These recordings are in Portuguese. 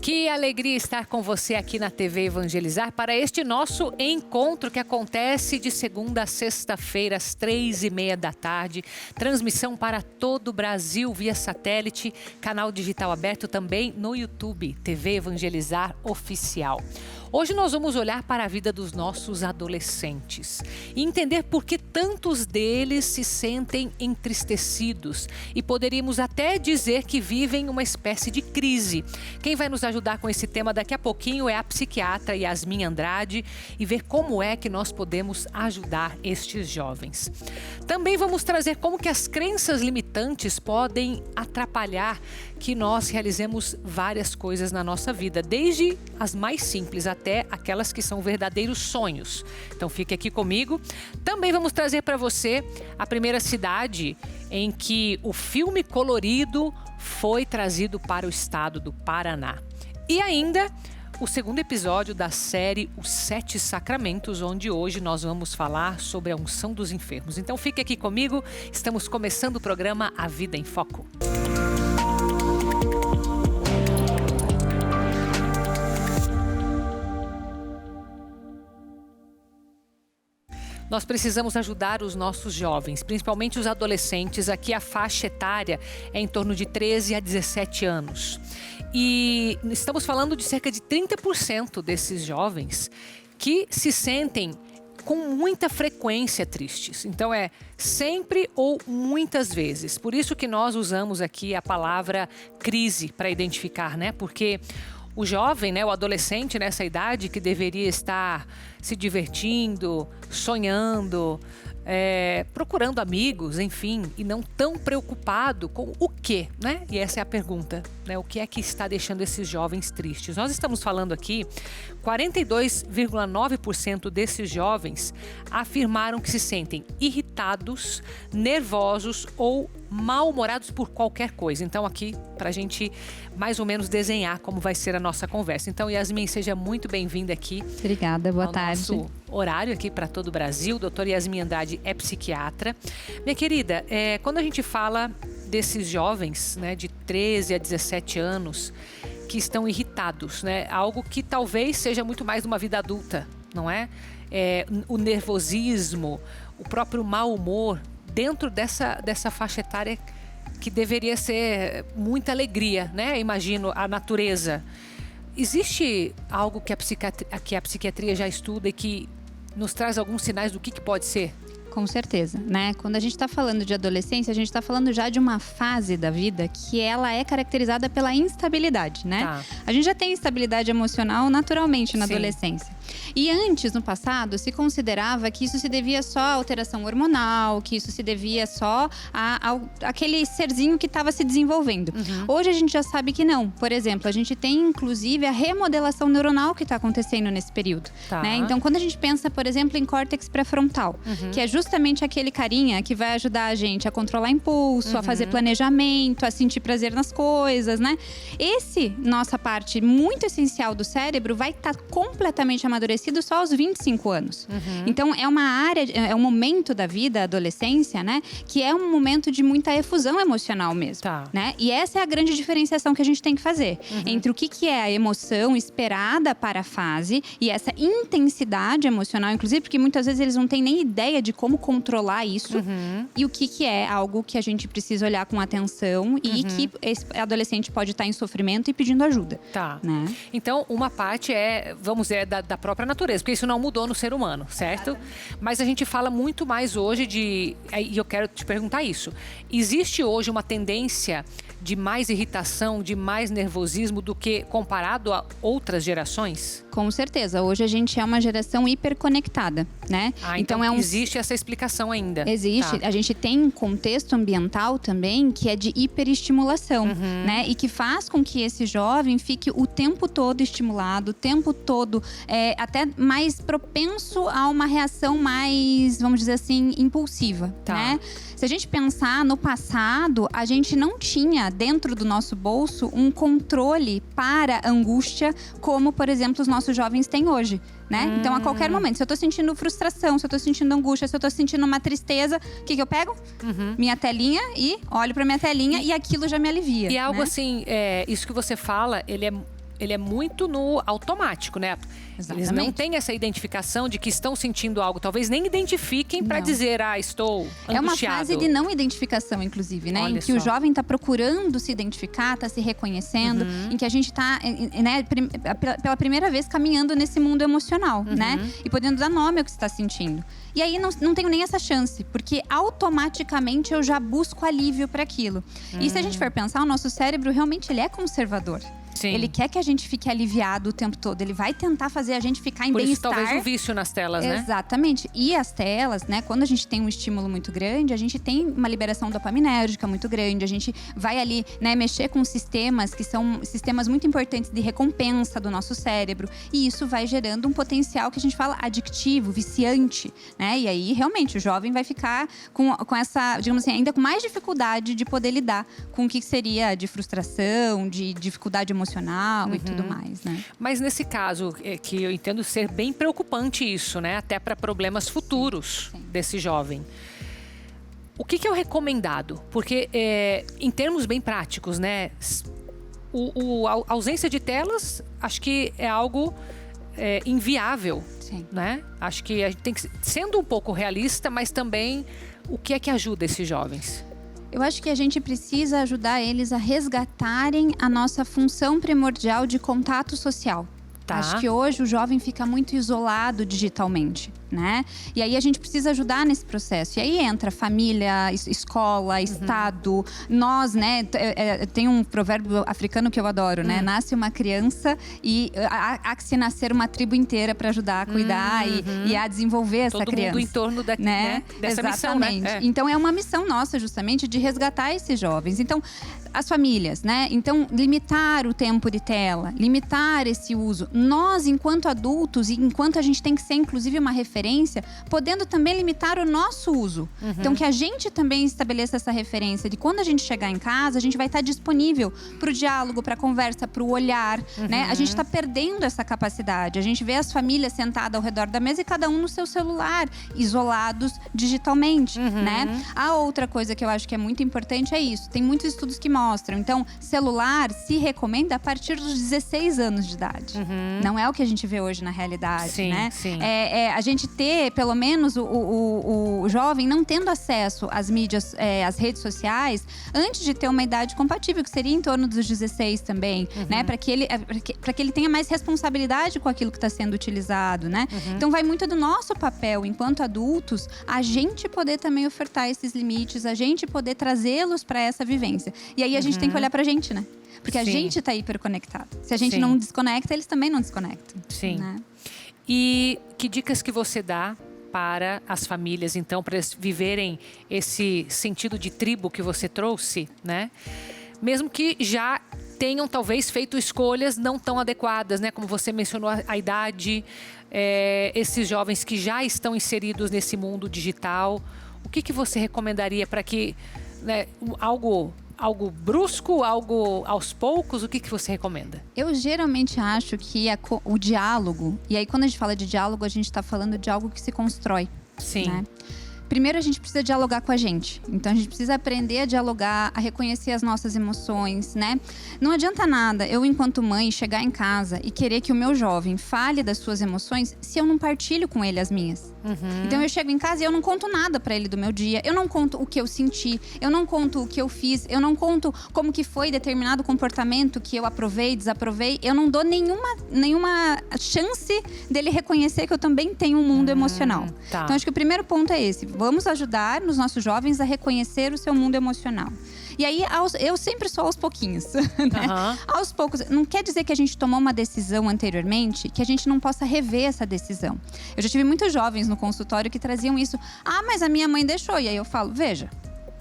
Que alegria estar com você aqui na TV Evangelizar para este nosso encontro que acontece de segunda a sexta-feira às 3h30 da tarde. Transmissão para todo o Brasil via satélite, canal digital aberto também no YouTube, TV Evangelizar Oficial. Hoje nós vamos olhar para a vida dos nossos adolescentes e entender por que tantos deles se sentem entristecidos e poderíamos até dizer que vivem uma espécie de crise. Quem vai nos ajudar com esse tema daqui a pouquinho é a psiquiatra Yasmin Andrade e ver como é que nós podemos ajudar estes jovens. Também vamos trazer como que as crenças limitantes podem atrapalhar que nós realizemos várias coisas na nossa vida, desde as mais simples até aquelas que são verdadeiros sonhos. Então fique aqui comigo. Também vamos trazer para você a primeira cidade em que o filme colorido foi trazido para o estado do Paraná. E ainda o segundo episódio da série Os 7 Sacramentos, onde hoje nós vamos falar sobre a unção dos enfermos. Então fique aqui comigo, estamos começando o programa A Vida em Foco. Nós precisamos ajudar os nossos jovens, principalmente os adolescentes. Aqui a faixa etária é em torno de 13 a 17 anos. E estamos falando de cerca de 30% desses jovens que se sentem com muita frequência tristes. Então é sempre ou muitas vezes. Por isso que nós usamos aqui a palavra crise para identificar, né? Porque o jovem, né, o adolescente nessa idade que deveria estar se divertindo, sonhando, procurando amigos, enfim, e não tão preocupado com o quê, né? E essa é a pergunta, né? O que é que está deixando esses jovens tristes? Nós estamos falando aqui, 42,9% desses jovens afirmaram que se sentem irritados, nervosos ou mal-humorados por qualquer coisa. Então aqui, para a gente mais ou menos desenhar como vai ser a nossa conversa. Então, Yasmin, seja muito bem-vinda aqui. Obrigada, boa tarde. Nosso horário aqui para todo o Brasil. Doutora Yasmin Andrade é psiquiatra. Minha querida, quando a gente fala desses jovens, né, de 13 a 17 anos, que estão irritados, né, algo que talvez seja muito mais de uma vida adulta, não é? O nervosismo, o próprio mau humor, dentro dessa faixa etária que deveria ser muita alegria, né? Imagino a natureza. Existe algo que a psiquiatria já estuda e que nos traz alguns sinais do que pode ser? Com certeza, né? Quando a gente está falando de adolescência, a gente está falando já de uma fase da vida que ela é caracterizada pela instabilidade, né? Tá. A gente já tem instabilidade emocional naturalmente na Sim. adolescência. E antes, no passado, se considerava que isso se devia só à alteração hormonal, que isso se devia só àquele serzinho que estava se desenvolvendo. Uhum. Hoje a gente já sabe que não. Por exemplo, a gente tem inclusive a remodelação neuronal que está acontecendo nesse período. Tá. Né? Então, quando a gente pensa, por exemplo, em córtex pré-frontal, que é justamente aquele carinha que vai ajudar a gente a controlar impulso, a fazer planejamento, a sentir prazer nas coisas, né? Nossa parte muito essencial do cérebro vai estar completamente amadurecido só aos 25 anos. Então, é uma área, é um momento da vida, a adolescência, né? Que é um momento de muita efusão emocional mesmo. Tá. Né? E essa é a grande diferenciação que a gente tem que fazer entre o que é a emoção esperada para a fase e essa intensidade emocional, inclusive, porque muitas vezes eles não têm nem ideia de como controlar isso e o que é algo que a gente precisa olhar com atenção e que esse adolescente pode estar em sofrimento e pedindo ajuda. Tá. Né? Então, uma parte vamos dizer, da própria natureza, porque isso não mudou no ser humano, certo? Mas a gente fala muito mais hoje e eu quero te perguntar isso. Existe hoje uma tendência de mais irritação, de mais nervosismo do que comparado a outras gerações? Com certeza. Hoje a gente é uma geração hiperconectada, né? Então existe essa explicação ainda. Existe. Tá. A gente tem um contexto ambiental também que é de hiperestimulação, né? E que faz com que esse jovem fique o tempo todo estimulado, o tempo todo até mais propenso a uma reação mais, vamos dizer assim, impulsiva, Tá. né? Se a gente pensar no passado, a gente não tinha dentro do nosso bolso um controle para a angústia, como, por exemplo, os nossos jovens têm hoje, né? Então, a qualquer momento, se eu tô sentindo frustração, se eu tô sentindo angústia, se eu tô sentindo uma tristeza, o que eu pego? Minha telinha e olho pra minha telinha e aquilo já me alivia. E algo né? assim, isso que você fala, ele ele é muito no automático, né? Exatamente. Eles não têm essa identificação de que estão sentindo algo. Talvez nem identifiquem para dizer, estou angustiado. É uma fase de não identificação, inclusive, né? Olha em que só. o jovem está procurando se identificar, está se reconhecendo, em que a gente está, né, pela primeira vez caminhando nesse mundo emocional, né? E podendo dar nome ao que está sentindo. E aí não tenho nem essa chance, porque automaticamente eu já busco alívio para aquilo. E se a gente for pensar, o nosso cérebro realmente ele é conservador. Sim. Ele quer que a gente fique aliviado o tempo todo. Ele vai tentar fazer a gente ficar em Por isso, bem-estar. talvez o vício nas telas, né? Exatamente. E as telas, né? Quando a gente tem um estímulo muito grande, a gente tem uma liberação dopaminérgica muito grande. A gente vai ali, né, mexer com sistemas que são sistemas muito importantes de recompensa do nosso cérebro. E isso vai gerando um potencial que a gente fala adictivo, viciante, né? E aí, realmente, o jovem vai ficar com essa, digamos assim, ainda com mais dificuldade de poder lidar com o que seria de frustração, de dificuldade emocional e tudo mais, né? Mas nesse caso, que eu entendo ser bem preocupante isso, né? Até para problemas futuros desse jovem. O que é o recomendado? Porque, em termos bem práticos, né? A ausência de telas, acho que é algo inviável, né? Acho que a gente tem que, sendo um pouco realista, mas também o que é que ajuda esses jovens? Eu acho que a gente precisa ajudar eles a resgatarem a nossa função primordial de contato social. Tá. Acho que hoje o jovem fica muito isolado digitalmente, né? E aí a gente precisa ajudar nesse processo. E aí entra família, escola, Estado. Nós, né? Tem um provérbio africano que eu adoro, né? Nasce uma criança e há que se nascer uma tribo inteira para ajudar a cuidar e a desenvolver essa criança. Todo mundo em torno dessa Exatamente. Missão, né? Então é uma missão nossa, justamente, de resgatar esses jovens. Então, as famílias, né? Então, limitar o tempo de tela, limitar esse uso. Nós, enquanto adultos, e enquanto a gente tem que ser, inclusive, uma referência, podendo também limitar o nosso uso. Então, que a gente também estabeleça essa referência de quando a gente chegar em casa, a gente vai estar disponível para o diálogo, para a conversa, para o olhar, né? A gente está perdendo essa capacidade. A gente vê as famílias sentadas ao redor da mesa e cada um no seu celular, isolados digitalmente, né? A outra coisa que eu acho que é muito importante é isso. Tem muitos estudos que mostram. Então, celular se recomenda a partir dos 16 anos de idade. Não é o que a gente vê hoje na realidade, né? Sim. A gente ter, pelo menos, o jovem não tendo acesso às mídias, às redes sociais, antes de ter uma idade compatível, que seria em torno dos 16 também, né? Para que ele tenha mais responsabilidade com aquilo que está sendo utilizado, né? Então, vai muito do nosso papel, enquanto adultos, a gente poder também ofertar esses limites, a gente poder trazê-los para essa vivência. E aí, a gente tem que olhar pra gente, né? Porque a gente tá hiperconectado. Se a gente não desconecta, eles também não desconectam. Sim. Né? E que dicas que você dá para as famílias, então, para eles viverem esse sentido de tribo que você trouxe, né? Mesmo que já tenham, talvez, feito escolhas não tão adequadas, né? Como você mencionou, a idade, esses jovens que já estão inseridos nesse mundo digital. O que você recomendaria para que, né, algo brusco, algo aos poucos, o que você recomenda? Eu geralmente acho que o diálogo, e aí quando a gente fala de diálogo, a gente está falando de algo que se constrói. Sim. Né? Primeiro, a gente precisa dialogar com a gente. Então, a gente precisa aprender a dialogar, a reconhecer as nossas emoções, né? Não adianta nada eu, enquanto mãe, chegar em casa e querer que o meu jovem fale das suas emoções se eu não partilho com ele as minhas. Então, eu chego em casa e eu não conto nada pra ele do meu dia. Eu não conto o que eu senti. Eu não conto o que eu fiz. Eu não conto como que foi determinado comportamento que eu aprovei, desaprovei. Eu não dou nenhuma chance dele reconhecer que eu também tenho um mundo emocional. Tá. Então, acho que o primeiro ponto é esse. Vamos ajudar os nossos jovens a reconhecer o seu mundo emocional. E aí, eu sempre sou aos pouquinhos, né? Aos poucos. Não quer dizer que a gente tomou uma decisão anteriormente, que a gente não possa rever essa decisão. Eu já tive muitos jovens no consultório que traziam isso. Ah, mas a minha mãe deixou. E aí eu falo, veja,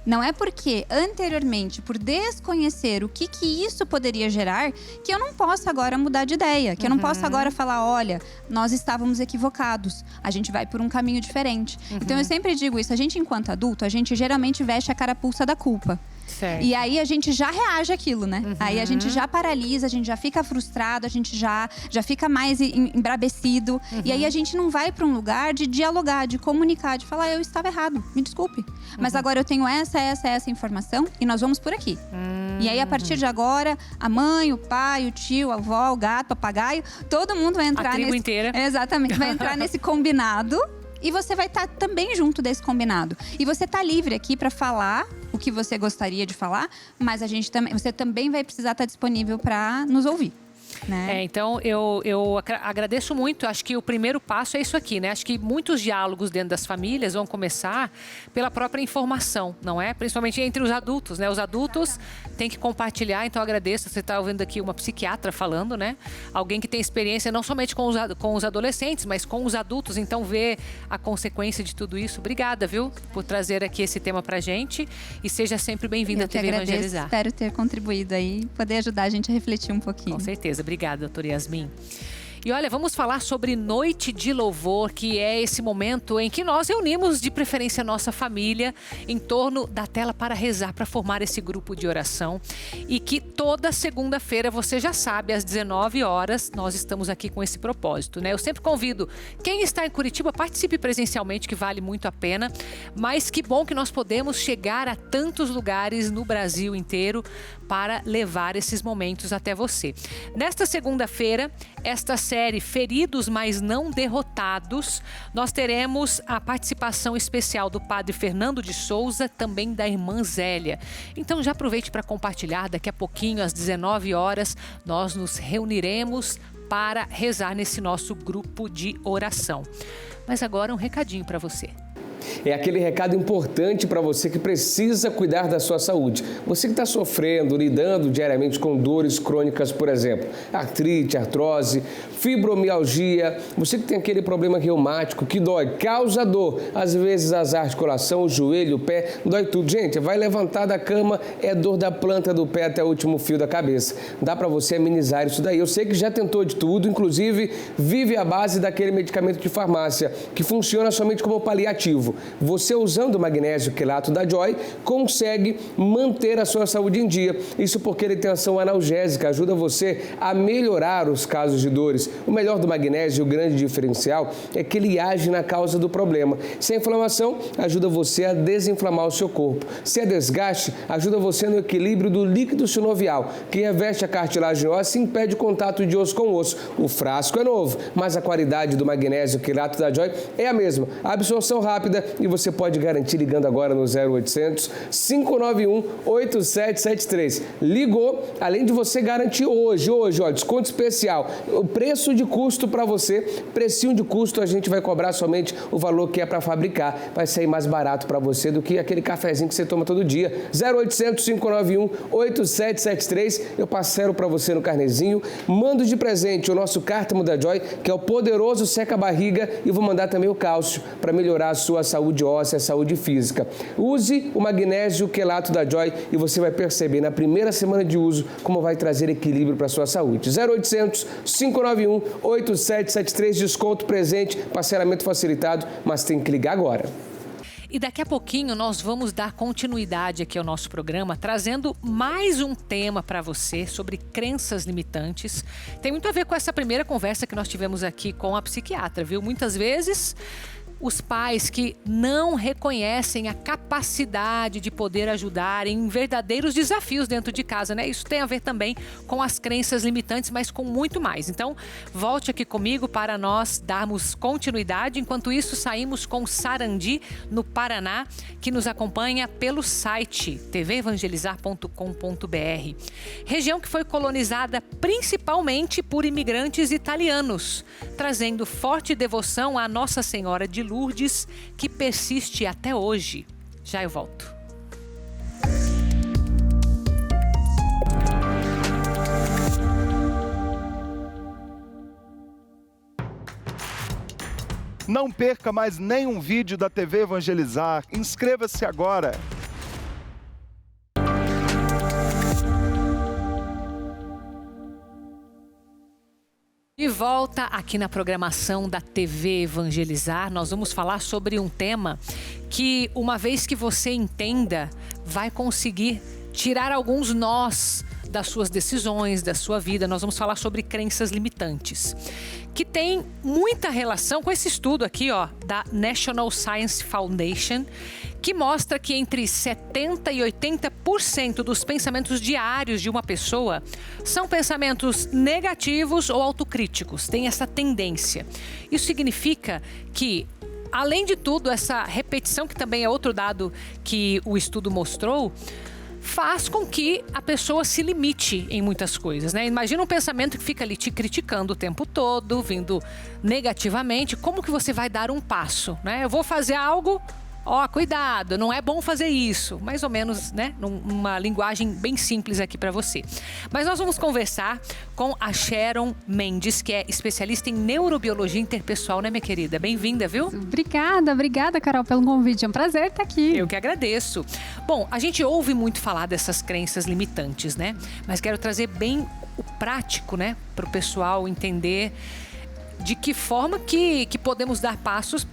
não é porque anteriormente, por desconhecer o que isso poderia gerar, que eu não posso agora mudar de ideia. Que eu não posso agora falar, olha, nós estávamos equivocados. A gente vai por um caminho diferente. Então, eu sempre digo isso. A gente, enquanto adulto, a gente geralmente veste a carapuça da culpa. Certo. E aí a gente já reage àquilo, né? Aí a gente já paralisa, a gente já fica frustrado, a gente já fica mais embrabecido. E aí a gente não vai para um lugar de dialogar, de comunicar, de falar, eu estava errado, me desculpe. Mas agora eu tenho essa informação e nós vamos por aqui. E aí, a partir de agora, a mãe, o pai, o tio, a avó, o gato, o papagaio, todo mundo vai entrar a tribo inteira. Exatamente, vai entrar nesse combinado. E você vai estar também junto desse combinado. E você está livre aqui para falar o que você gostaria de falar, mas você também vai precisar estar disponível para nos ouvir. Né? Então eu agradeço muito. Acho que o primeiro passo é isso aqui, né? Acho que muitos diálogos dentro das famílias vão começar pela própria informação, não é? Principalmente entre os adultos, né? Os adultos têm que compartilhar. Então eu agradeço. Você está ouvindo aqui uma psiquiatra falando, né? Alguém que tem experiência não somente com os adolescentes, mas com os adultos. Então ver a consequência de tudo isso. Obrigada, viu? Por trazer aqui esse tema pra gente. E seja sempre bem-vinda à TV Evangelizar. Espero ter contribuído aí, poder ajudar a gente a refletir um pouquinho. Com certeza. Obrigada, doutora Yasmin. E olha, vamos falar sobre Noite de Louvor, que é esse momento em que nós reunimos, de preferência, a nossa família em torno da tela para rezar, para formar esse grupo de oração. E que toda segunda-feira, você já sabe, às 19 horas, nós estamos aqui com esse propósito, né? Eu sempre convido quem está em Curitiba, participe presencialmente, que vale muito a pena. Mas que bom que nós podemos chegar a tantos lugares no Brasil inteiro para levar esses momentos até você. Nesta segunda-feira, esta série Feridos, mas não derrotados, nós teremos a participação especial do padre Fernando de Souza, também da irmã Zélia. Então já aproveite para compartilhar. Daqui a pouquinho, às 19 horas, nós nos reuniremos para rezar nesse nosso grupo de oração. Mas agora um recadinho para você. É aquele recado importante para você que precisa cuidar da sua saúde. Você que está sofrendo, lidando diariamente com dores crônicas, por exemplo, artrite, artrose, fibromialgia, você que tem aquele problema reumático que dói, causa dor, às vezes as articulações, o joelho, o pé, dói tudo. Gente, vai levantar da cama, é dor da planta do pé até o último fio da cabeça. Dá para você amenizar isso daí. Eu sei que já tentou de tudo, inclusive vive à base daquele medicamento de farmácia, que funciona somente como paliativo. Você, usando o magnésio quelato da Joy, consegue manter a sua saúde em dia. Isso porque ele tem ação analgésica, ajuda você a melhorar os casos de dores. O melhor do magnésio, o grande diferencial, é que ele age na causa do problema. Se é inflamação, ajuda você a desinflamar o seu corpo. Se é desgaste, ajuda você no equilíbrio do líquido sinovial, que reveste a cartilagem óssea e impede o contato de osso com osso. O frasco é novo, mas a qualidade do magnésio quelato da Joy é a mesma. A absorção rápida, e você pode garantir ligando agora no 0800 591 8773. Ligou, além de você garantir hoje, ó, desconto especial. O preço de custo para você, precinho de custo, a gente vai cobrar somente o valor que é para fabricar. Vai sair mais barato para você do que aquele cafezinho que você toma todo dia. 0800 591 8773. Eu parcelo para você no carnezinho. Mando de presente o nosso cártamo da Joy, que é o poderoso seca-barriga, e vou mandar também o cálcio para melhorar a sua saúde óssea, saúde física. Use o magnésio quelato da Joy e você vai perceber na primeira semana de uso como vai trazer equilíbrio para a sua saúde. 0800 591 8773, desconto presente, parcelamento facilitado, mas tem que ligar agora. E daqui a pouquinho nós vamos dar continuidade aqui ao nosso programa, trazendo mais um tema para você sobre crenças limitantes. Tem muito a ver com essa primeira conversa que nós tivemos aqui com a psiquiatra, viu? Muitas vezes os pais que não reconhecem a capacidade de poder ajudar em verdadeiros desafios dentro de casa, né? Isso tem a ver também com as crenças limitantes, mas com muito mais. Então, volte aqui comigo para nós darmos continuidade. Enquanto isso, saímos com Sarandi, no Paraná, que nos acompanha pelo site tvevangelizar.com.br. Região que foi colonizada principalmente por imigrantes italianos, trazendo forte devoção à Nossa Senhora de Lourdes, que persiste até hoje. Já eu volto. Não perca mais nenhum vídeo da TV Evangelizar. Inscreva-se agora. De volta aqui na programação da TV Evangelizar, nós vamos falar sobre um tema que, uma vez que você entenda, vai conseguir tirar alguns nós das suas decisões, da sua vida. Nós vamos falar sobre crenças limitantes, que tem muita relação com esse estudo aqui, ó, da National Science Foundation, que mostra que entre 70% e 80% dos pensamentos diários de uma pessoa são pensamentos negativos ou autocríticos. Tem essa tendência. Isso significa que, além de tudo, essa repetição, que também é outro dado que o estudo mostrou, faz com que a pessoa se limite em muitas coisas, né? Imagina um pensamento que fica ali te criticando o tempo todo, vindo negativamente. Como que você vai dar um passo, né? Eu vou fazer algo... Ó, cuidado, não é bom fazer isso. Mais ou menos, né? Numa linguagem bem simples aqui para você. Mas nós vamos conversar com a Sharon Mendes, que é especialista em neurobiologia interpessoal, né, minha querida? Bem-vinda, viu? Obrigada, Carol, pelo convite. É um prazer estar aqui. Eu que agradeço. Bom, a gente ouve muito falar dessas crenças limitantes, né? Mas quero trazer bem o prático, né? Para o pessoal entender de que forma que podemos dar passos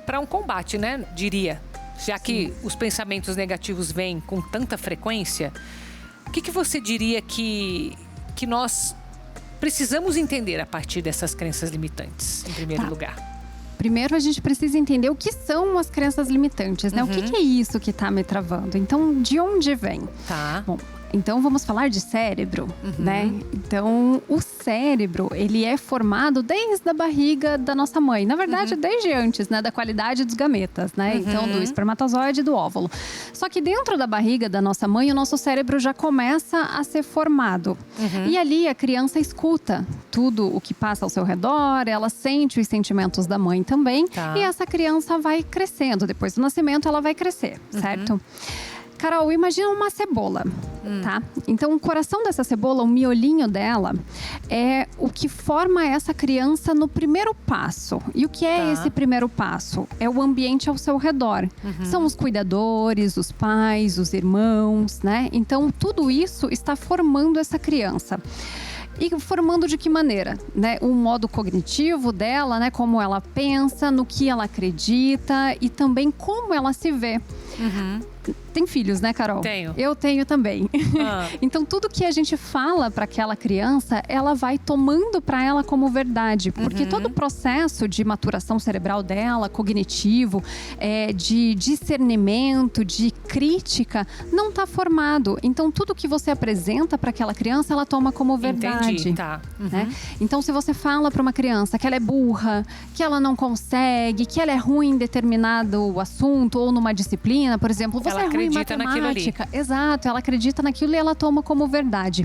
para um combate, né? Diria. Já que os pensamentos negativos vêm com tanta frequência, o que você diria que nós precisamos entender a partir dessas crenças limitantes, em primeiro lugar? Primeiro, a gente precisa entender o que são as crenças limitantes, né? O que é isso que está me travando? Então, de onde vem? Tá. Bom, então vamos falar de cérebro, né? Então, o cérebro, ele é formado desde a barriga da nossa mãe. Na verdade, desde antes, né? Da qualidade dos gametas, né? Então, do espermatozoide e do óvulo. Só que dentro da barriga da nossa mãe, o nosso cérebro já começa a ser formado. E ali, a criança escuta tudo o que passa ao seu redor, ela sente os sentimentos da mãe também. Tá. E essa criança vai crescendo. Depois do nascimento, ela vai crescer, certo? Carol, imagina uma cebola, tá? Então, o coração dessa cebola, o miolinho dela, é o que forma essa criança no primeiro passo. E o que é esse primeiro passo? É o ambiente ao seu redor. São os cuidadores, os pais, os irmãos, né? Então, tudo isso está formando essa criança. E formando de que maneira? Né? O modo cognitivo dela, né? Como ela pensa, no que ela acredita e também como ela se vê. Tem filhos, né, Carol? Tenho. Eu tenho também. Então, tudo que a gente fala para aquela criança, ela vai tomando para ela como verdade. Porque todo o processo de maturação cerebral dela, cognitivo, de discernimento, de crítica, não está formado. Então, tudo que você apresenta para aquela criança, ela toma como verdade. Entendi, tá. Né? Então, se você fala para uma criança que ela é burra, que ela não consegue, que ela é ruim em determinado assunto ou numa disciplina, por exemplo, você ela é ruim em acredita naquilo ali. Exato, ela acredita naquilo e ela toma como verdade.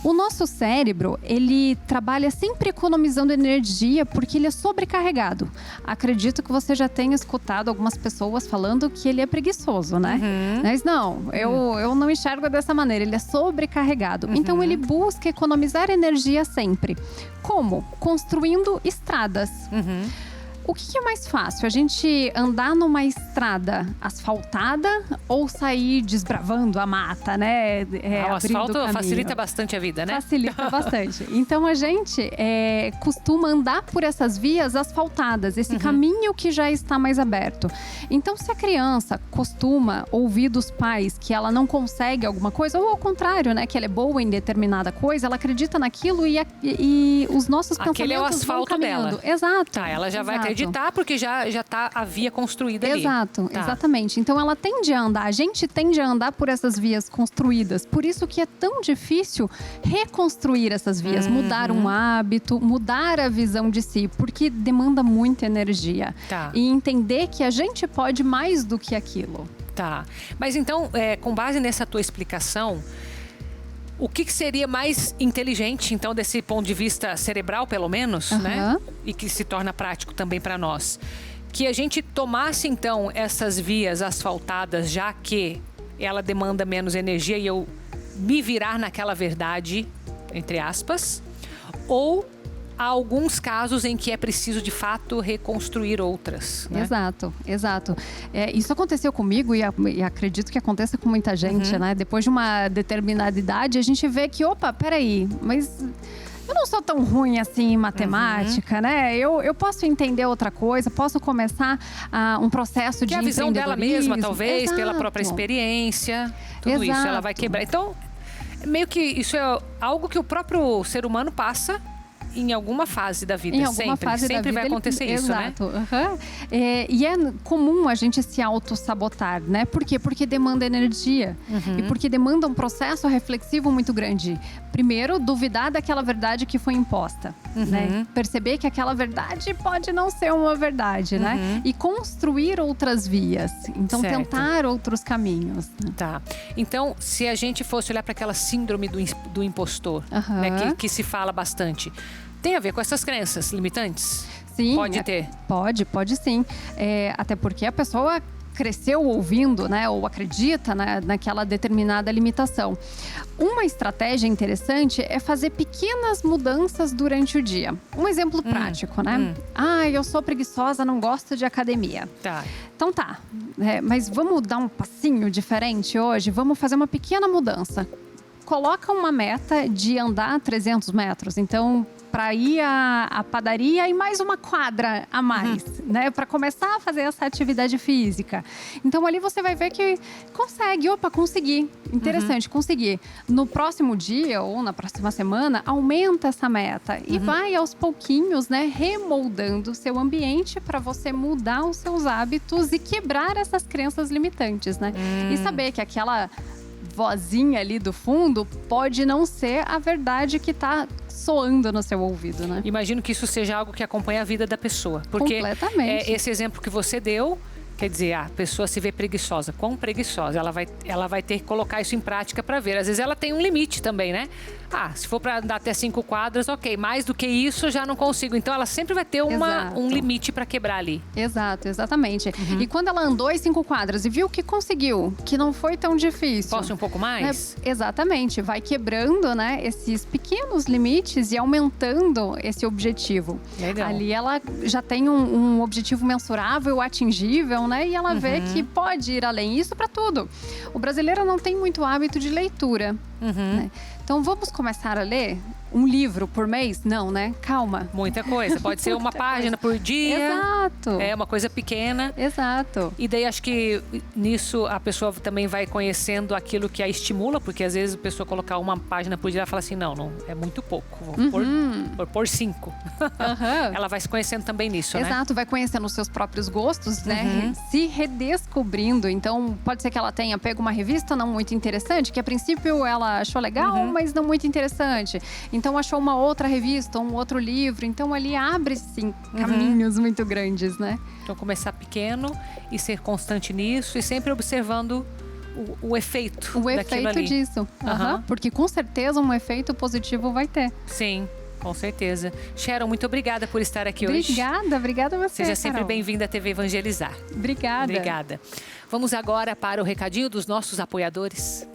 O nosso cérebro, ele trabalha sempre economizando energia porque ele é sobrecarregado. Acredito que você já tenha escutado algumas pessoas falando que ele é preguiçoso, né? Mas não, eu não enxergo dessa maneira, ele é sobrecarregado. Então ele busca economizar energia sempre. Como? Construindo estradas. O que é mais fácil? A gente andar numa estrada asfaltada ou sair desbravando a mata, né? O asfalto facilita bastante a vida, né? Facilita bastante. Então, a gente costuma andar por essas vias asfaltadas, esse caminho que já está mais aberto. Então, se a criança costuma ouvir dos pais que ela não consegue alguma coisa, ou ao contrário, né? Que ela é boa em determinada coisa, ela acredita naquilo e os nossos pensamentos aquele é o asfalto vão caminhando. dela. Exato. Tá, ela já vai acreditar porque já tá a via construída ali. Exato, tá. Exatamente. Então ela tende a andar, a gente tende a andar por essas vias construídas. Por isso que é tão difícil reconstruir essas vias, mudar um hábito, mudar a visão de si, porque demanda muita energia. Tá. E entender que a gente pode mais do que aquilo. Tá. Mas então, com base nessa tua explicação, o que seria mais inteligente, então, desse ponto de vista cerebral, pelo menos, né? E que se torna prático também para nós? Que a gente tomasse, então, essas vias asfaltadas, já que ela demanda menos energia e eu me virar naquela verdade, entre aspas, ou há alguns casos em que é preciso, de fato, reconstruir outras, né? Exato. Isso aconteceu comigo e acredito que aconteça com muita gente, né? Depois de uma determinada idade, a gente vê que, opa, peraí, mas eu não sou tão ruim assim em matemática, né? Eu posso entender outra coisa, posso começar um processo de a visão dela mesma, talvez, Exato. pela própria experiência, tudo isso, ela vai quebrar. Então, Meio que isso é algo que o próprio ser humano passa em alguma fase da vida, em alguma fase sempre da vida, vai acontecer isso, exato, né? Uhum. E é comum a gente se auto-sabotar, né? Por quê? Porque demanda energia e porque demanda um processo reflexivo muito grande. Primeiro, duvidar daquela verdade que foi imposta, né? Perceber que aquela verdade pode não ser uma verdade, né? E construir outras vias. Então, Certo. tentar outros caminhos. Né? Tá. Então, se a gente fosse olhar para aquela síndrome do impostor, né, que se fala bastante, tem a ver com essas crenças limitantes? Sim. Pode ter? Pode sim. Até porque a pessoa cresceu ouvindo, né, ou acredita naquela determinada limitação. Uma estratégia interessante é fazer pequenas mudanças durante o dia. Um exemplo prático, né? Eu sou preguiçosa, não gosto de academia. Tá. Então tá, mas vamos dar um passinho diferente hoje? Vamos fazer uma pequena mudança. Coloca uma meta de andar 300 metros. Então, para ir à padaria e mais uma quadra a mais, né? Para começar a fazer essa atividade física. Então, ali você vai ver que consegue. Opa, consegui. Interessante, consegui. No próximo dia ou na próxima semana, aumenta essa meta. E vai aos pouquinhos, né? Remoldando o seu ambiente para você mudar os seus hábitos e quebrar essas crenças limitantes, né? E saber que aquela vozinha ali do fundo pode não ser a verdade que está soando no seu ouvido, né? Imagino que isso seja algo que acompanha a vida da pessoa. Porque completamente. Esse exemplo que você deu, quer dizer, a pessoa se vê preguiçosa. Quão preguiçosa? Ela vai ter que colocar isso em prática para ver. Às vezes ela tem um limite também, né? Se for para andar até 5 quadras, ok. Mais do que isso, já não consigo. Então, ela sempre vai ter um limite para quebrar ali. Exato, exatamente. E quando ela andou as 5 quadras e viu que conseguiu, que não foi tão difícil. Posso um pouco mais? Exatamente. Vai quebrando, né, esses pequenos limites e aumentando esse objetivo. Legal. Ali ela já tem um objetivo mensurável, atingível, né? E ela vê que pode ir além. Isso para tudo. O brasileiro não tem muito hábito de leitura. Né? Então, vamos começar a ler um livro por mês? Não, né? Calma. Muita coisa. Pode ser uma página por dia. Exato. É uma coisa pequena. Exato. E daí, acho que nisso a pessoa também vai conhecendo aquilo que a estimula, porque às vezes a pessoa colocar uma página por dia e fala assim, não, é muito pouco. Vou pôr 5. Ela vai se conhecendo também nisso, né? Exato. Vai conhecendo os seus próprios gostos, né? Se redescobrindo. Então, pode ser que ela tenha pego uma revista não muito interessante, que a princípio ela achou legal, mas não muito interessante. Então, achou uma outra revista, um outro livro. Então, ali abre-se caminhos muito grandes, né? Então, começar pequeno e ser constante nisso e sempre observando o efeito daquilo ali. Disso. Porque, com certeza, um efeito positivo vai ter. Sim, com certeza. Sharon, muito obrigada por estar aqui hoje. Obrigada a você, Seja sempre Carol. bem-vinda à TV Evangelizar. Obrigada. Vamos agora para o recadinho dos nossos apoiadores.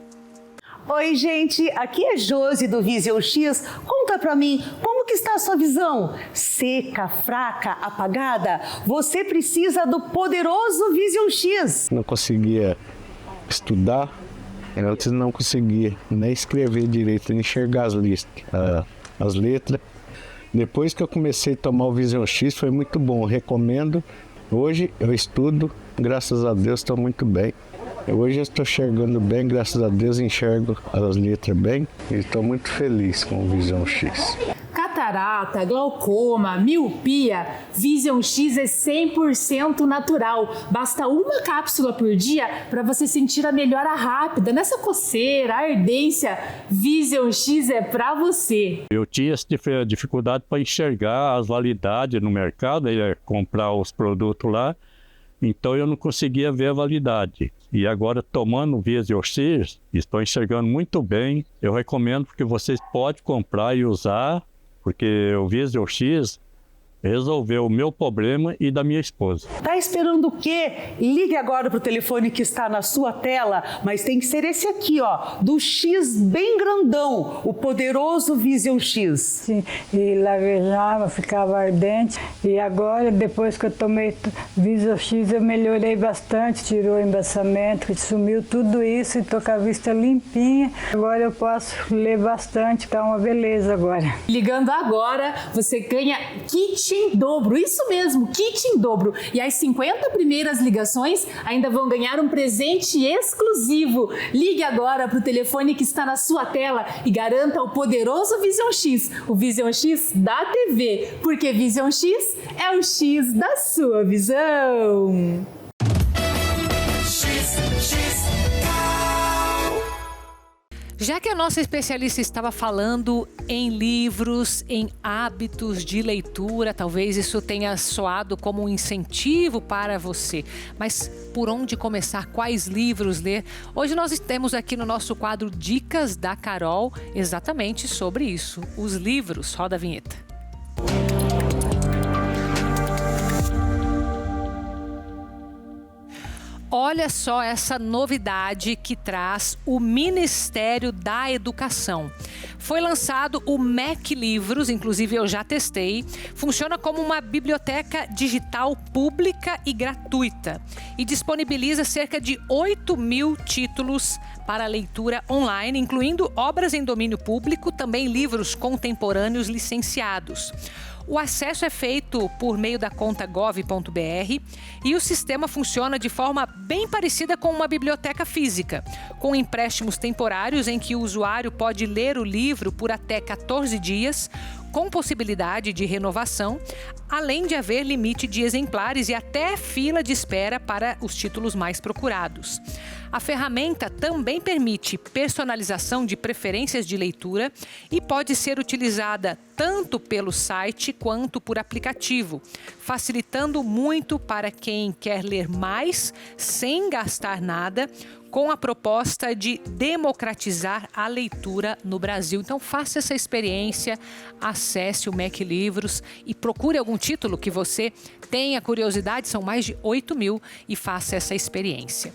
Oi, gente, aqui é Josi do Vision X. Conta pra mim, como que está a sua visão? Seca, fraca, apagada? Você precisa do poderoso Vision X. Não conseguia estudar, antes não conseguia nem escrever direito, nem enxergar as letras. Depois que eu comecei a tomar o Vision X, foi muito bom, eu recomendo. Hoje eu estudo, graças a Deus estou muito bem. Hoje eu estou enxergando bem, graças a Deus enxergo as letras bem e estou muito feliz com o Vision X. Catarata, glaucoma, miopia, Vision X é 100% natural. Basta uma cápsula por dia para você sentir a melhora rápida. Nessa coceira, ardência, Vision X é para você. Eu tinha dificuldade para enxergar as validades no mercado, comprar os produtos lá, então eu não conseguia ver a validade. E agora, tomando o Vision X, estou enxergando muito bem. Eu recomendo que vocês podem comprar e usar, porque o Vision X resolveu o meu problema e da minha esposa. Tá esperando o quê? Ligue agora pro telefone que está na sua tela, mas tem que ser esse aqui, ó, do X bem grandão, o poderoso Vision X. Sim, e lavejava, ficava ardente. E agora, depois que eu tomei Vision X, eu melhorei bastante, tirou o embaçamento, sumiu tudo isso e tô com a vista limpinha. Agora eu posso ler bastante, tá uma beleza agora. Ligando agora, você ganha kit kit em dobro. Isso mesmo, kit em dobro. E as 50 primeiras ligações ainda vão ganhar um presente exclusivo. Ligue agora para o telefone que está na sua tela e garanta o poderoso Vision X, o Vision X da TV, porque Vision X é o X da sua visão. Já que a nossa especialista estava falando em livros, em hábitos de leitura, talvez isso tenha soado como um incentivo para você. Mas por onde começar? Quais livros ler? Hoje nós temos aqui no nosso quadro Dicas da Carol exatamente sobre isso. Os livros. Roda a vinheta. Olha só essa novidade que traz o Ministério da Educação. Foi lançado o Mac Livros, inclusive eu já testei. Funciona como uma biblioteca digital pública e gratuita e disponibiliza cerca de 8.000 títulos para leitura online, incluindo obras em domínio público, também livros contemporâneos licenciados. O acesso é feito por meio da conta gov.br e o sistema funciona de forma bem parecida com uma biblioteca física, com empréstimos temporários em que o usuário pode ler o livro por até 14 dias, com possibilidade de renovação, além de haver limite de exemplares e até fila de espera para os títulos mais procurados. A ferramenta também permite personalização de preferências de leitura e pode ser utilizada tanto pelo site quanto por aplicativo, facilitando muito para quem quer ler mais sem gastar nada, com a proposta de democratizar a leitura no Brasil. Então faça essa experiência, acesse o Mac Livros e procure algum título que você tenha curiosidade, são mais de 8.000, e faça essa experiência.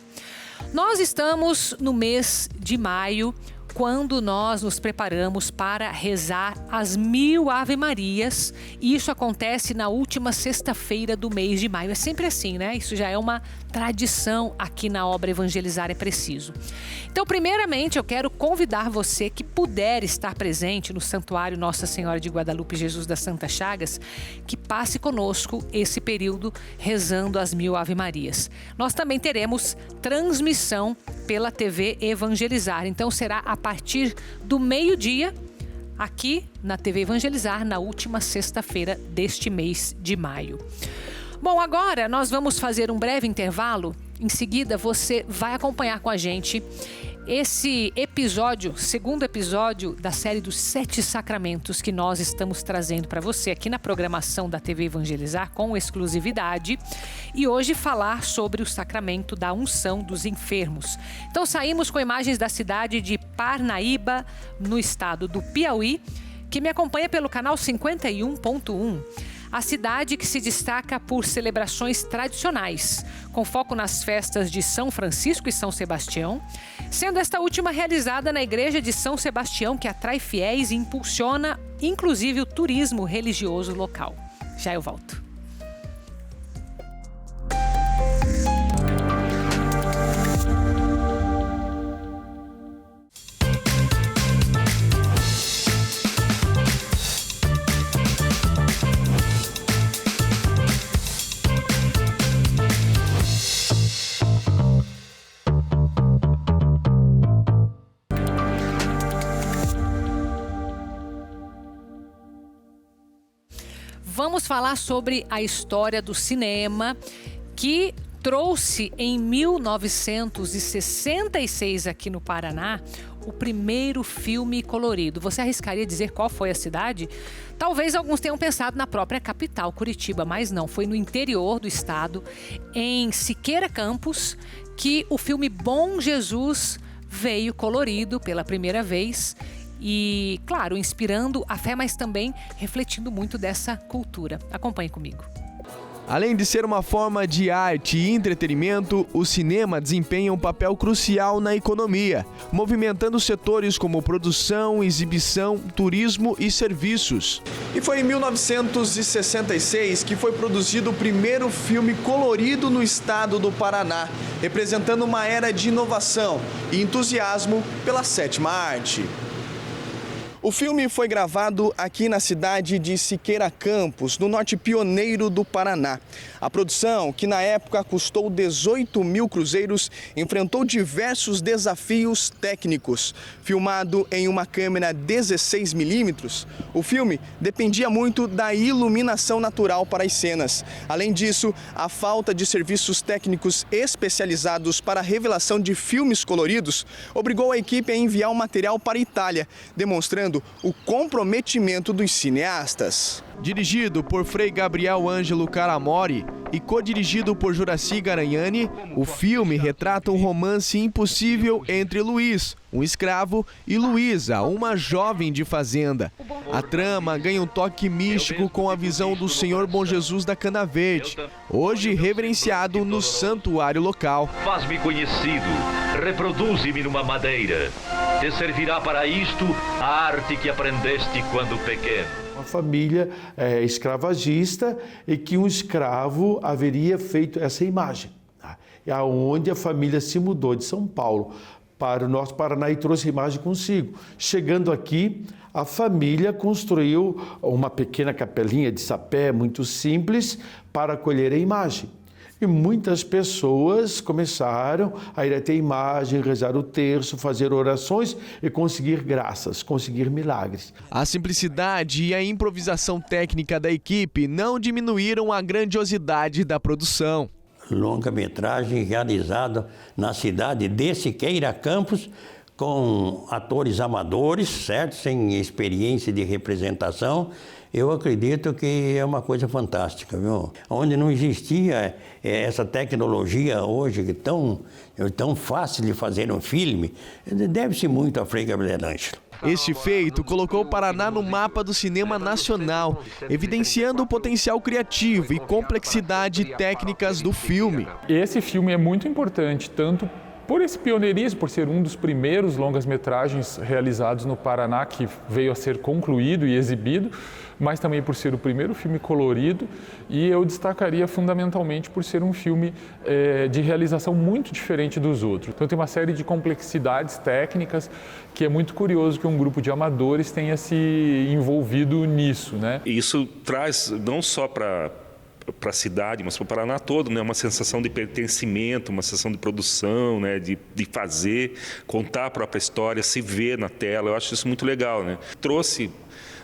Nós estamos no mês de maio, quando nós nos preparamos para rezar as 1000 Ave-Marias, e isso acontece na última sexta-feira do mês de maio. É sempre assim, né? Isso já é uma tradição aqui na obra Evangelizar é Preciso. Então, primeiramente, eu quero convidar você que puder estar presente no Santuário Nossa Senhora de Guadalupe Jesus das Santas Chagas, que passe conosco esse período rezando as 1000 Ave-Marias. Nós também teremos transmissão pela TV Evangelizar, então será a partir do meio-dia, aqui na TV Evangelizar, na última sexta-feira deste mês de maio. Bom, agora nós vamos fazer um breve intervalo. Em seguida, você vai acompanhar com a gente esse episódio, segundo episódio da série dos 7 sacramentos que nós estamos trazendo para você aqui na programação da TV Evangelizar com exclusividade, e hoje falar sobre o sacramento da unção dos enfermos. Então saímos com imagens da cidade de Parnaíba, no estado do Piauí, que me acompanha pelo canal 51.1. A cidade que se destaca por celebrações tradicionais, com foco nas festas de São Francisco e São Sebastião, sendo esta última realizada na igreja de São Sebastião, que atrai fiéis e impulsiona, inclusive, o turismo religioso local. Já eu volto. Vamos falar sobre a história do cinema, que trouxe em 1966 aqui no Paraná o primeiro filme colorido. Você arriscaria dizer qual foi a cidade? Talvez alguns tenham pensado na própria capital, Curitiba, mas não. Foi no interior do estado, em Siqueira Campos, que o filme Bom Jesus veio colorido pela primeira vez. E, claro, inspirando a fé, mas também refletindo muito dessa cultura. Acompanhe comigo. Além de ser uma forma de arte e entretenimento, o cinema desempenha um papel crucial na economia, movimentando setores como produção, exibição, turismo e serviços. E foi em 1966 que foi produzido o primeiro filme colorido no estado do Paraná, representando uma era de inovação e entusiasmo pela sétima arte. O filme foi gravado aqui na cidade de Siqueira Campos, no norte pioneiro do Paraná. A produção, que na época custou 18 mil cruzeiros, enfrentou diversos desafios técnicos. Filmado em uma câmera 16mm, o filme dependia muito da iluminação natural para as cenas. Além disso, a falta de serviços técnicos especializados para a revelação de filmes coloridos obrigou a equipe a enviar o material para a Itália, demonstrando o comprometimento dos cineastas. Dirigido por Frei Gabriel Ângelo Caramori e co-dirigido por Juraci Garanhani, o filme retrata um romance impossível entre Luiz, um escravo, e Luísa, uma jovem de fazenda. A trama ganha um toque místico com a visão do Senhor Bom Jesus da Cana Verde, hoje reverenciado no santuário local. Faz-me conhecido, reproduze-me numa madeira. Te servirá para isto a arte que aprendeste quando pequeno. Uma família escravagista e que um escravo haveria feito essa imagem. É onde a família se mudou de São Paulo para o nosso Paraná e trouxe a imagem consigo. Chegando aqui, a família construiu uma pequena capelinha de sapé muito simples para acolher a imagem. E muitas pessoas começaram a ir até a imagem, rezar o terço, fazer orações e conseguir graças, conseguir milagres. A simplicidade e a improvisação técnica da equipe não diminuíram a grandiosidade da produção. Longa-metragem realizada na cidade de Siqueira Campos, com atores amadores, certo? Sem experiência de representação. Eu acredito que é uma coisa fantástica, viu? Onde não existia essa tecnologia hoje tão fácil de fazer um filme, deve-se muito a Frei Gabriel Ângelo. Este feito colocou o Paraná no mapa do cinema nacional, evidenciando o potencial criativo e complexidade técnicas do filme. Esse filme é muito importante, tanto por esse pioneirismo, por ser um dos primeiros longas-metragens realizados no Paraná que veio a ser concluído e exibido, mas também por ser o primeiro filme colorido, e eu destacaria fundamentalmente por ser um filme de realização muito diferente dos outros. Então tem uma série de complexidades técnicas que é muito curioso que um grupo de amadores tenha se envolvido nisso, né? Isso traz não só para a cidade, mas para o Paraná todo, né? Uma sensação de pertencimento, uma sensação de produção, né? De fazer, contar a própria história, se ver na tela. Eu acho isso muito legal, né? Trouxe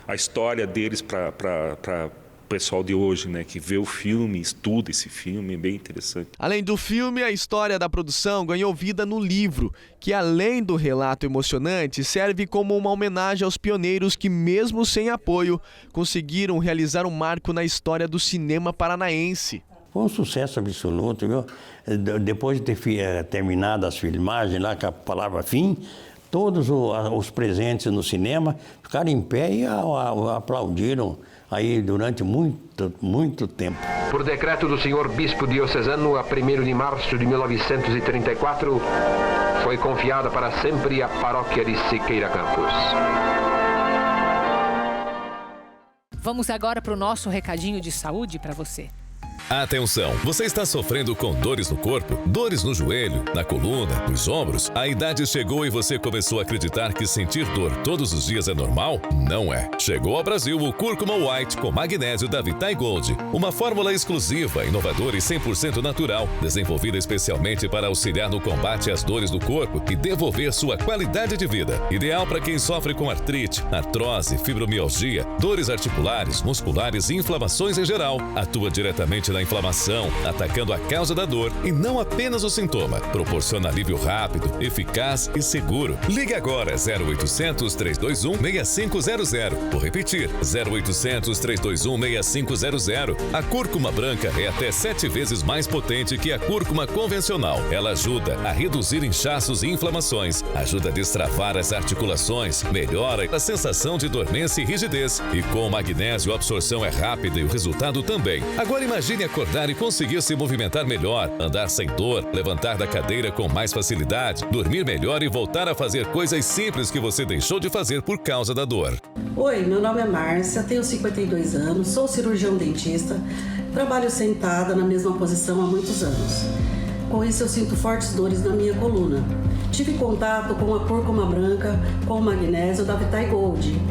a história deles para o pessoal de hoje, né? Que vê o filme, estuda esse filme, é bem interessante. Além do filme, a história da produção ganhou vida no livro, que além do relato emocionante, serve como uma homenagem aos pioneiros que, mesmo sem apoio, conseguiram realizar um marco na história do cinema paranaense. Foi um sucesso absoluto, viu? Depois de ter terminado as filmagens lá com a palavra fim, todos os presentes no cinema ficaram em pé e aplaudiram aí durante muito tempo. Por decreto do senhor bispo diocesano, a 1º de março de 1934, foi confiada para sempre a paróquia de Siqueira Campos. Vamos agora para o nosso recadinho de saúde para você. Atenção, você está sofrendo com dores no corpo, dores no joelho, na coluna, nos ombros? A idade chegou e você começou a acreditar que sentir dor todos os dias é normal? Não é. Chegou ao Brasil o Cúrcuma White com magnésio da Vitae Gold, uma fórmula exclusiva, inovadora e 100% natural, desenvolvida especialmente para auxiliar no combate às dores do corpo e devolver sua qualidade de vida. Ideal para quem sofre com artrite, artrose, fibromialgia, dores articulares, musculares e inflamações em geral. Atua diretamente na inflamação, atacando a causa da dor e não apenas o sintoma. Proporciona alívio rápido, eficaz e seguro. Ligue agora 0800 321 6500. Vou repetir, 0800 321 6500. A cúrcuma branca é até 7 vezes mais potente que a cúrcuma convencional. Ela ajuda a reduzir inchaços e inflamações, ajuda a destravar as articulações, melhora a sensação de dormência e rigidez. E com o magnésio a absorção é rápida e o resultado também. Agora imagine acordar e conseguir se movimentar melhor, andar sem dor, levantar da cadeira com mais facilidade, dormir melhor e voltar a fazer coisas simples que você deixou de fazer por causa da dor. Oi, meu nome é Márcia, tenho 52 anos, sou cirurgião dentista, trabalho sentada na mesma posição há muitos anos. Com isso eu sinto fortes dores na minha coluna tive contato com a cúrcuma branca, com o magnésio da Vitae Gold.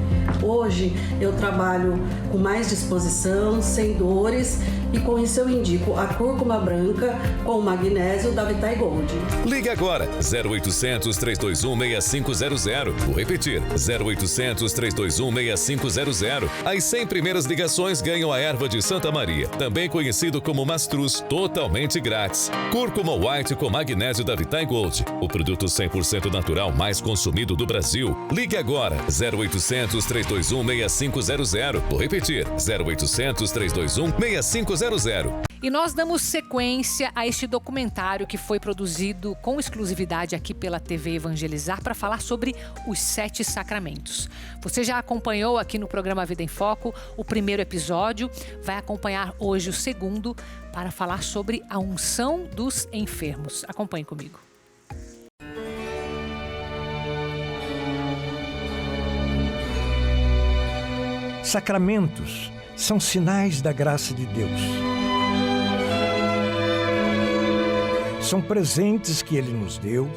Hoje eu trabalho com mais disposição, sem dores, e com isso eu indico a cúrcuma branca com o magnésio da Vitae Gold. Ligue agora, 0800 321 6500. Vou repetir, 0800 321 6500. As 100 primeiras ligações ganham a erva de Santa Maria, também conhecido como mastruz, totalmente grátis. Cúrcuma White com magnésio da Vitae Gold, o produto 100% natural mais consumido do Brasil. Ligue agora, 0800 321 6500. Vou repetir, 0800 321 6500. E nós damos sequência a este documentário que foi produzido com exclusividade aqui pela TV Evangelizar para falar sobre os 7 sacramentos. Você já acompanhou aqui no programa Vida em Foco o primeiro episódio, vai acompanhar hoje o segundo para falar sobre a unção dos enfermos. Acompanhe comigo. Sacramentos são sinais da graça de Deus. São presentes que Ele nos deu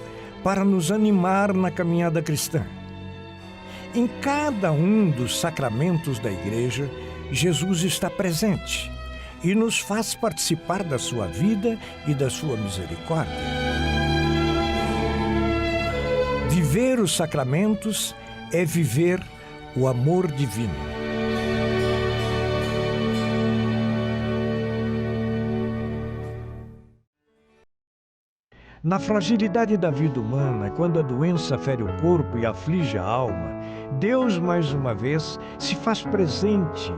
para nos animar na caminhada cristã. Em cada um dos sacramentos da Igreja, Jesus está presente e nos faz participar da sua vida e da sua misericórdia. Viver os sacramentos é viver o amor divino. Na fragilidade da vida humana, quando a doença fere o corpo e aflige a alma, Deus, mais uma vez, se faz presente.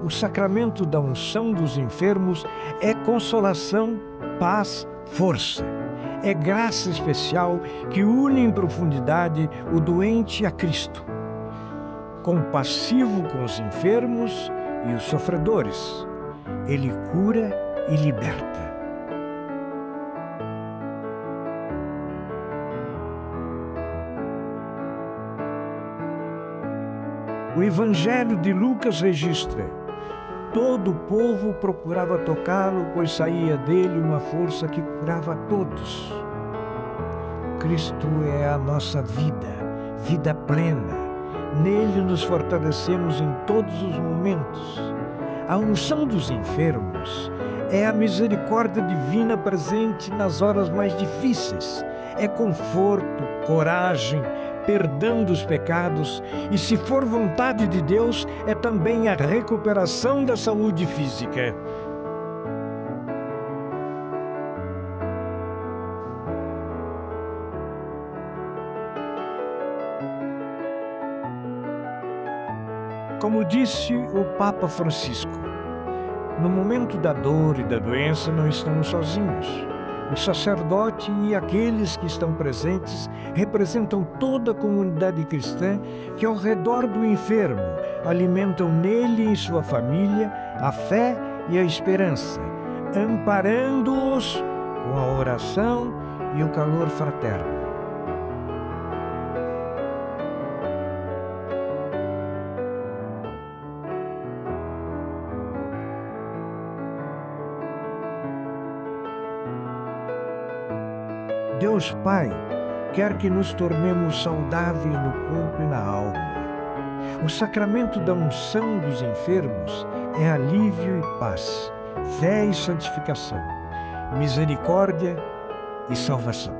O sacramento da unção dos enfermos é consolação, paz, força. É graça especial que une em profundidade o doente a Cristo. Compassivo com os enfermos e os sofredores, Ele cura e liberta. O Evangelho de Lucas registra: todo o povo procurava tocá-lo, pois saía dele uma força que curava a todos. Cristo é a nossa vida, vida plena. Nele nos fortalecemos em todos os momentos. A unção dos enfermos é a misericórdia divina presente nas horas mais difíceis. É conforto, coragem, perdão dos pecados e, se for vontade de Deus, é também a recuperação da saúde física. Como disse o Papa Francisco, no momento da dor e da doença não estamos sozinhos. O sacerdote e aqueles que estão presentes representam toda a comunidade cristã que, ao redor do enfermo, alimentam nele e em sua família a fé e a esperança, amparando-os com a oração e o calor fraterno. Deus Pai quer que nos tornemos saudáveis no corpo e na alma. O sacramento da unção dos enfermos é alívio e paz, fé e santificação, misericórdia e salvação.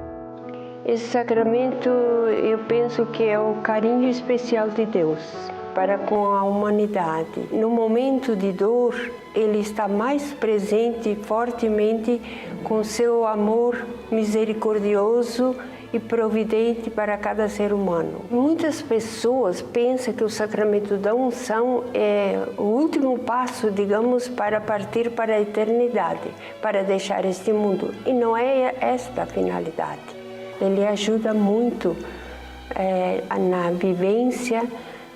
Esse sacramento, eu penso que é o carinho especial de Deus para com a humanidade. No momento de dor, Ele está mais presente fortemente com seu amor misericordioso e providente para cada ser humano. Muitas pessoas pensam que o sacramento da unção é o último passo, digamos, para partir para a eternidade, para deixar este mundo. E não é esta a finalidade. Ele ajuda muito na vivência,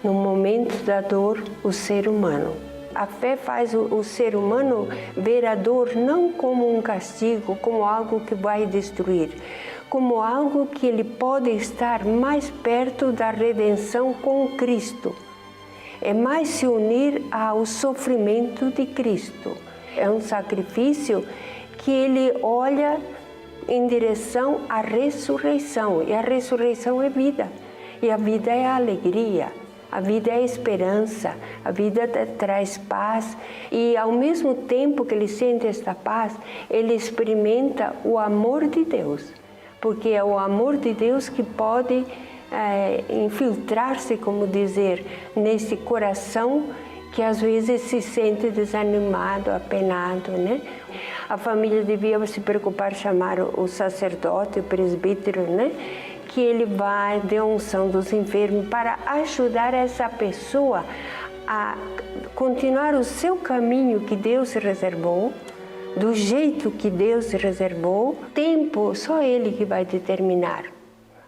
no momento da dor, o ser humano. A fé faz o ser humano ver a dor não como um castigo, como algo que vai destruir, como algo que ele pode estar mais perto da redenção com Cristo. É mais se unir ao sofrimento de Cristo. É um sacrifício que ele olha em direção à ressurreição. E a ressurreição é vida. E a vida é a alegria. A vida é esperança, a vida traz paz e ao mesmo tempo que ele sente esta paz, ele experimenta o amor de Deus, porque é o amor de Deus que pode infiltrar-se, como dizer, nesse coração que às vezes se sente desanimado, apenado, né? A família devia se preocupar, chamar o sacerdote, o presbítero, né? Que ele vai de unção dos enfermos para ajudar essa pessoa a continuar o seu caminho que Deus reservou, do jeito que Deus reservou. Tempo, só Ele que vai determinar.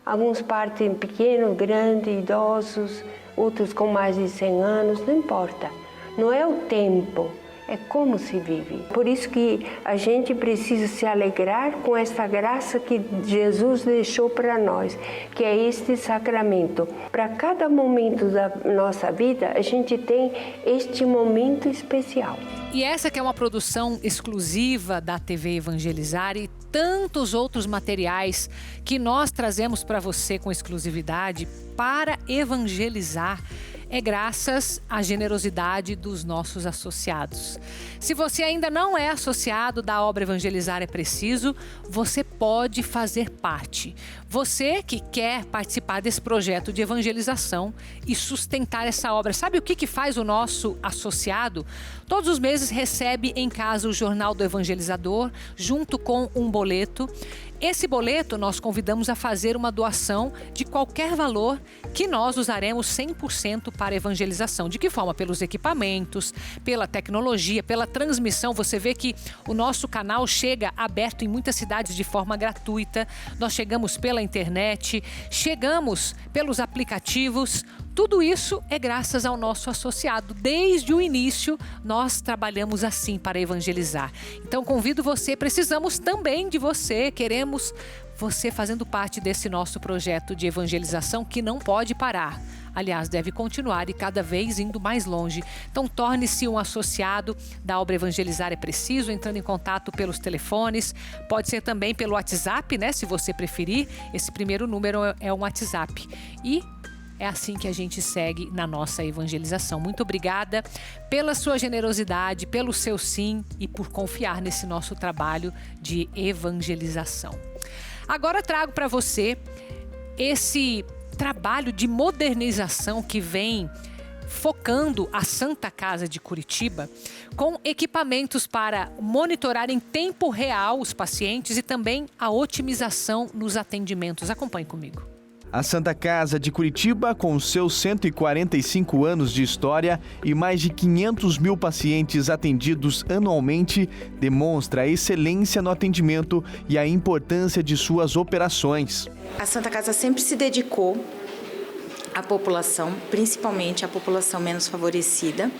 Alguns partem pequeno, grande, idosos, outros com mais de 100 anos, não importa. Não é o tempo, é como se vive. Por isso que a gente precisa se alegrar com essa graça que Jesus deixou para nós, que é este sacramento. Para cada momento da nossa vida, a gente tem este momento especial. E essa que é uma produção exclusiva da TV Evangelizar e tantos outros materiais que nós trazemos para você com exclusividade para evangelizar é graças à generosidade dos nossos associados. Se você ainda não é associado da obra Evangelizar é Preciso, você pode fazer parte. Você que quer participar desse projeto de evangelização e sustentar essa obra. Sabe o que faz o nosso associado? Todos os meses recebe em casa o Jornal do Evangelizador, junto com um boleto. Esse boleto nós convidamos a fazer uma doação de qualquer valor que nós usaremos 100% para evangelização. De que forma? Pelos equipamentos, pela tecnologia, pela transmissão. Você vê que o nosso canal chega aberto em muitas cidades de forma gratuita. Nós chegamos pela internet, chegamos pelos aplicativos. Tudo isso é graças ao nosso associado. Desde o início, nós trabalhamos assim para evangelizar. Então, convido você, precisamos também de você, queremos você fazendo parte desse nosso projeto de evangelização que não pode parar. Aliás, deve continuar e cada vez indo mais longe. Então, torne-se um associado da obra Evangelizar é Preciso, entrando em contato pelos telefones. Pode ser também pelo WhatsApp, né? Se você preferir. Esse primeiro número é um WhatsApp. E é assim que a gente segue na nossa evangelização. Muito obrigada pela sua generosidade, pelo seu sim e por confiar nesse nosso trabalho de evangelização. Agora trago para você esse trabalho de modernização que vem focando a Santa Casa de Curitiba com equipamentos para monitorar em tempo real os pacientes e também a otimização nos atendimentos. Acompanhe comigo. A Santa Casa de Curitiba, com seus 145 anos de história e mais de 500 mil pacientes atendidos anualmente, demonstra a excelência no atendimento e a importância de suas operações. A Santa Casa sempre se dedicou à população, principalmente à população menos favorecida.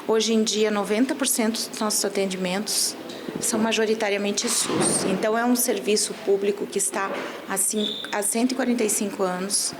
Hoje em dia, 90% dos nossos atendimentos são majoritariamente SUS. Então, é um serviço público que está há 145 anos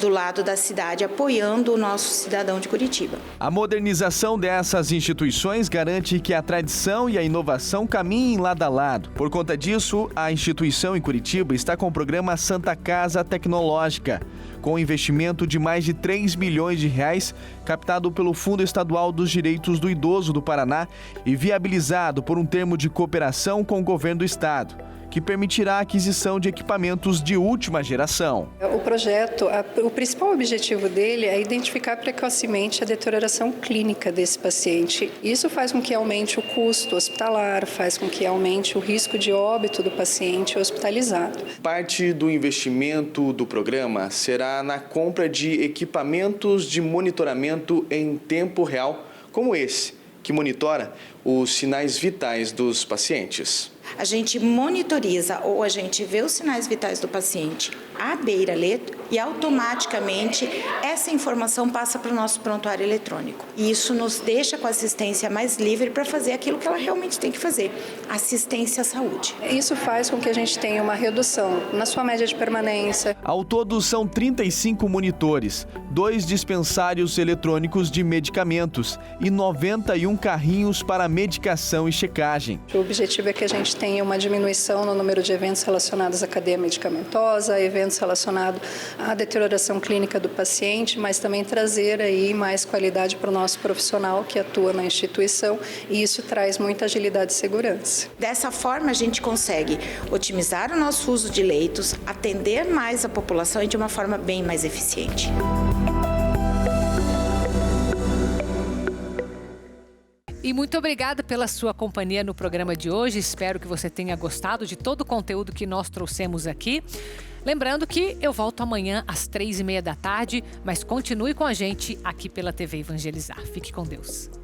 do lado da cidade, apoiando o nosso cidadão de Curitiba. A modernização dessas instituições garante que a tradição e a inovação caminhem lado a lado. Por conta disso, a instituição em Curitiba está com o programa Santa Casa Tecnológica, com investimento de mais de 3 milhões de reais, captado pelo Fundo Estadual dos Direitos do Idoso do Paraná e viabilizado por um termo de cooperação com o governo do estado, que permitirá a aquisição de equipamentos de última geração. O projeto, o principal objetivo dele é identificar precocemente a deterioração clínica desse paciente. Isso faz com que aumente o custo hospitalar, faz com que aumente o risco de óbito do paciente hospitalizado. Parte do investimento do programa será na compra de equipamentos de monitoramento em tempo real, como esse, que monitora os sinais vitais dos pacientes. A gente monitoriza ou a gente vê os sinais vitais do paciente à beira-leito e automaticamente essa informação passa para o nosso prontuário eletrônico. E isso nos deixa com a assistência mais livre para fazer aquilo que ela realmente tem que fazer, assistência à saúde. Isso faz com que a gente tenha uma redução na sua média de permanência. Ao todo são 35 monitores, 2 dispensários eletrônicos de medicamentos e 91 carrinhos para medicação e checagem. O objetivo é que a gente gente tenha uma diminuição no número de eventos relacionados à cadeia medicamentosa, eventos relacionados à deterioração clínica do paciente, mas também trazer aí mais qualidade para o nosso profissional que atua na instituição, e isso traz muita agilidade e segurança. Dessa forma, a gente consegue otimizar o nosso uso de leitos, atender mais a população e de uma forma bem mais eficiente. E muito obrigada pela sua companhia no programa de hoje. Espero que você tenha gostado de todo o conteúdo que nós trouxemos aqui. Lembrando que eu volto amanhã às 3h30 da tarde, mas continue com a gente aqui pela TV Evangelizar. Fique com Deus.